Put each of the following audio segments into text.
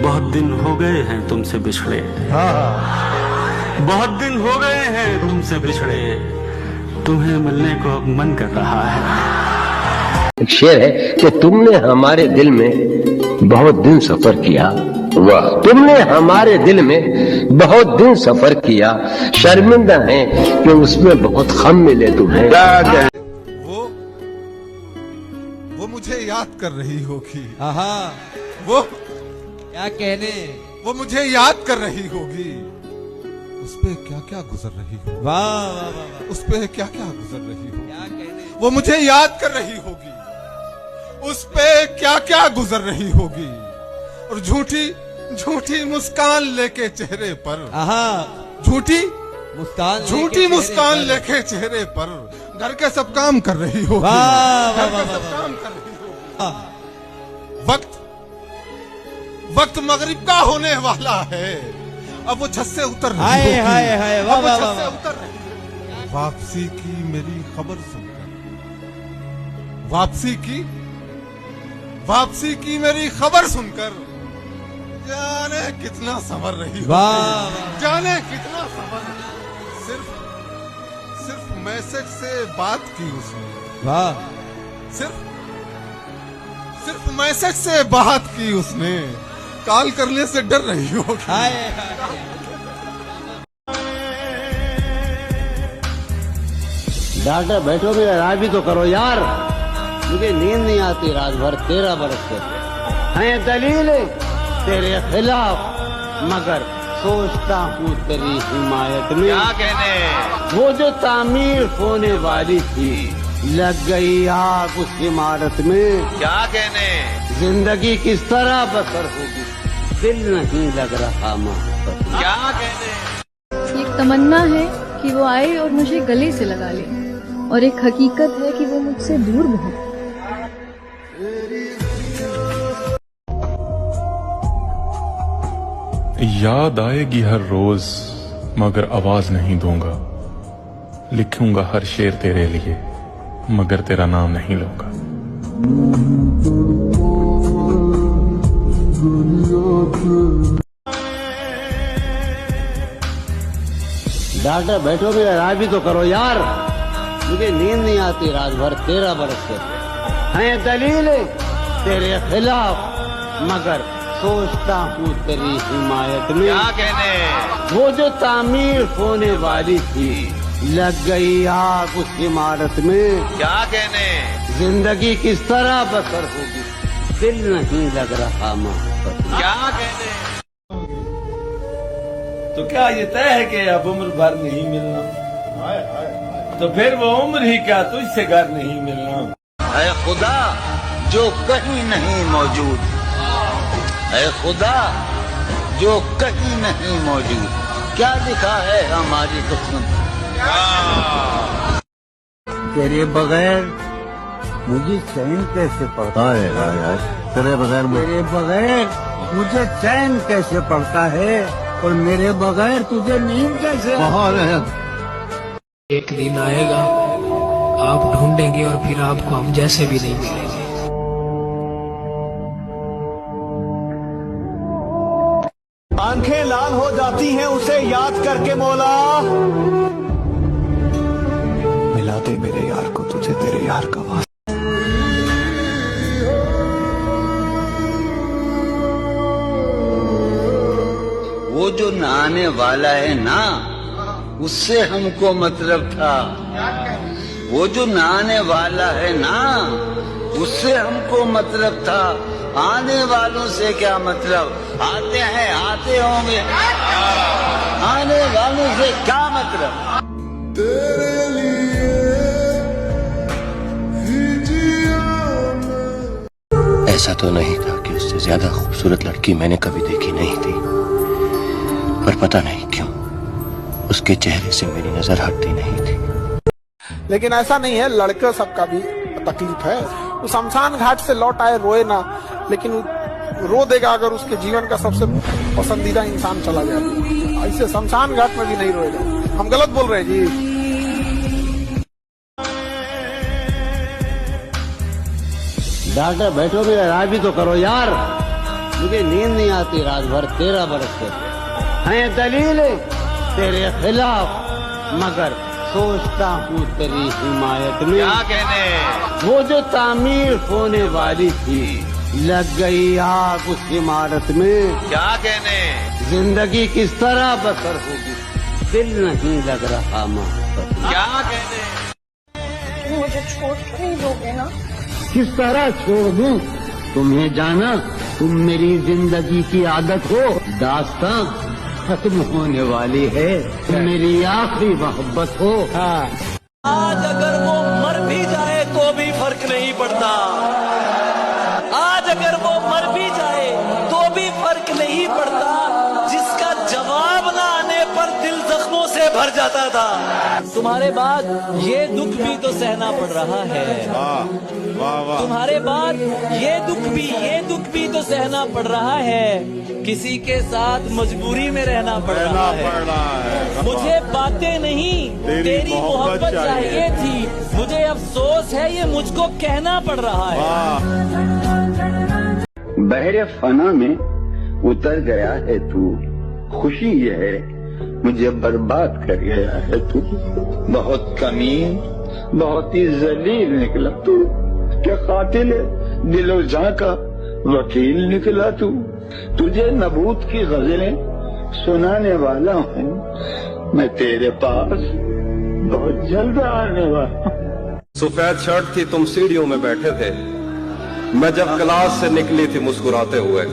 बहुत दिन हो गए हैं तुमसे बिछड़े, बहुत दिन हो गए हैं तुमसे बिछड़े, तुम्हें मिलने को अब मन कर रहा है। एक शेर है कि तुमने हमारे दिल में बहुत दिन सफर किया, वाह, तुमने हमारे दिल में बहुत दिन सफर किया, शर्मिंदा है कि उसमें बहुत गम मिले तुम्हें। वो मुझे याद कर रही होगी, वो क्या कहने, वो मुझे याद कर रही होगी, उस पे क्या क्या गुजर रही होगी, वाह वाह वाह, उस पे क्या क्या गुजर रही होगी, क्या कहने, वो मुझे याद कर रही होगी, उस पे क्या क्या गुजर रही होगी, और झूठी झूठी मुस्कान लेके चेहरे पर, झूठी मुस्कान लेके चेहरे पर घर के सब काम कर रही होगी, घर के सब काम कर रही होगी। वक्त मगरिब का होने वाला है, अब वो छत से उतर रही होगी, अब वो छत से उतर रही है। वापसी की मेरी खबर सुनकर, वापसी की मेरी खबर सुनकर जाने कितना संवर रही होगी, जाने कितना संवर, सिर्फ मैसेज से बात की उसने, सिर्फ मैसेज से बात की उसने, कॉल करने से डर रही होगी। डॉक्टर बैठो भी, राज भी तो करो यार, मुझे नींद नहीं आती रात भर, 13 बरस से हैं दलील तेरे खिलाफ, मगर सोचता हूँ तेरी हिमायत में। क्या कहने, वो जो तामीर होने वाली थी, लग गई आग उस इमारत में। क्या कहने, जिंदगी किस तरह बसर होगी, दिल नहीं लग रहा मोहब्बत में। क्या कहने, एक तमन्ना है कि वो आए और मुझे गले से लगा ले, और एक हकीकत है कि वो मुझसे दूर बहुत। याद आएगी हर रोज मगर आवाज नहीं दूंगा, लिखूंगा हर शेर तेरे लिए मगर तेरा नाम नहीं लूंगा। डॉक्टर बैठो भी, राज भी तो करो यार, मुझे नींद नहीं आती रात भर, 13 बरस से हैं दलील तेरे खिलाफ, मगर सोचता हूँ तेरी हिमायत में। क्या कहने, वो जो तामीर होने वाली थी, लग गई आग उस इमारत में। क्या कहने, जिंदगी किस तरह बसर होगी, दिल नहीं लग रहा मोहब्बत में। क्या कहने, तो क्या ये तय है कि अब उम्र भर नहीं मिलना, तो फिर वो उम्र ही क्या तुझसे घर नहीं मिलना। ऐ खुदा जो कहीं नहीं मौजूद, ऐ खुदा जो कहीं नहीं मौजूद, क्या लिखा है हमारी किस्मत। तेरे बगैर मुझे चैन कैसे पड़ता है, तेरे बगैर मुझे चैन कैसे पड़ता है, और मेरे बगैर तुझे नींद कैसे। एक दिन आएगा आप ढूंढेंगे और फिर आपको हम जैसे भी नहीं मिलेंगे। आंखें लाल हो जाती हैं उसे याद करके मौला, मिला दे मेरे यार को तुझे तेरे यार का वास्ता। वो जो नहाने वाला है ना, उससे हमको मतलब था, वो जो नहाने वाला है ना, उससे हमको मतलब था, आने वालों से क्या मतलब, आते हैं आते होंगे, आने वालों से क्या मतलब। तेरे लिए ऐसा तो नहीं था कि उससे ज्यादा खूबसूरत लड़की मैंने कभी देखी नहीं थी, पर पता नहीं क्यों उसके चेहरे से मेरी नजर हटती नहीं थी। लेकिन ऐसा नहीं है, लड़के सबका भी तकलीफ है। वो शमशान घाट से लौट आए, रोए ना, लेकिन रो देगा अगर उसके जीवन का सबसे पसंदीदा इंसान चला जाए। ऐसे शमशान घाट में भी नहीं रोएगा। हम गलत बोल रहे हैं जी? डॉक्टर बैठो भी, राज भी तो करो यार, मुझे नींद नहीं आती रात भर 13 बरस से हैं दलीलें तेरे खिलाफ मगर सोचता हूँ तेरी हिमायत में क्या कहने वो जो तामीर होने वाली थी लग गई आग उस इमारत में क्या कहने जिंदगी किस तरह बसर होगी दिल नहीं लग रहा मोहब्बत में। क्या कहने मुझे छोड़ नहीं दोगे ना? किस तरह छोड़ दूं तुम्हें जाना तुम मेरी जिंदगी की आदत हो दास्तां खत्म होने वाली है मेरी आखिरी मोहब्बत हो आज अगर वो मर भी जाए तो भी फर्क नहीं पड़ता आज अगर वो मर भी जाए तो भी फर्क नहीं पड़ता जिसका जवाब ना आने पर दिल जख्मों से भर जाता था तुम्हारे बाद ये दुख भी तो सहना पड़ रहा है तुम्हारे बाद ये दुख भी तो सहना पड़ रहा है किसी के साथ मजबूरी में रहना पड़ रहा है मुझे बातें नहीं तेरी मोहब्बत चाहिए थी मुझे अफसोस है ये मुझको कहना पड़ रहा है बहरे फना में उतर गया है तू खुशी ये है मुझे बर्बाद कर गया है तू बहुत कमीन बहुत ही जलील निकला तू क्या कातिल दिलो जां का वकील निकला तू तुझे नबूत की गजलें सुनाने वाला हूँ मैं तेरे पास बहुत जल्द आने वाला हूँ। सफेद शर्ट थी तुम सीढ़ियों में बैठे थे मैं जब क्लास से निकली थी मुस्कुराते हुए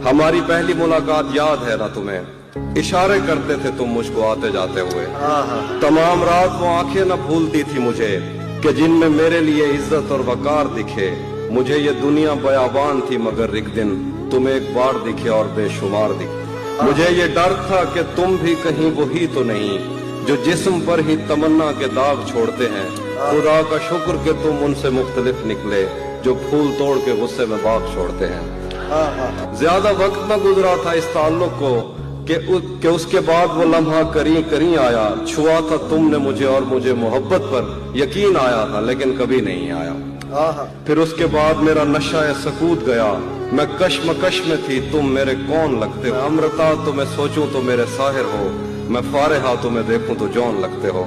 हमारी पहली मुलाकात याद है ना तुम्हें इशारे करते थे तुम मुझको आते जाते हुए तमाम रात वो आंखें न भूलती थी मुझे कि जिनमें मेरे लिए इज्जत और वकार दिखे मुझे ये दुनिया बयाबान थी मगर एक दिन तुम एक बार दिखे और बेशुमार दिखे मुझे ये डर था कि तुम भी कहीं वही तो नहीं जो जिस्म पर ही तमन्ना के दाग छोड़ते हैं खुदा का शुक्र कि तुम उनसे मुख्तलिफ निकले जो फूल तोड़ के गुस्से में बाग छोड़ते हैं ज्यादा वक्त न गुजरा था इस ताल्लुक को कि उसके बाद वो लम्हा करी आया छुआ था तुमने मुझे और मुझे मोहब्बत पर यकीन आया था लेकिन कभी नहीं आया फिर उसके बाद मेरा नशा सकूत गया मैं कश्मकश में थी तुम मेरे कौन लगते हो अमृता तो मैं सोचूं तो मेरे साहिर हो मैं फारिहा तो मैं देखूं तो जौन लगते हो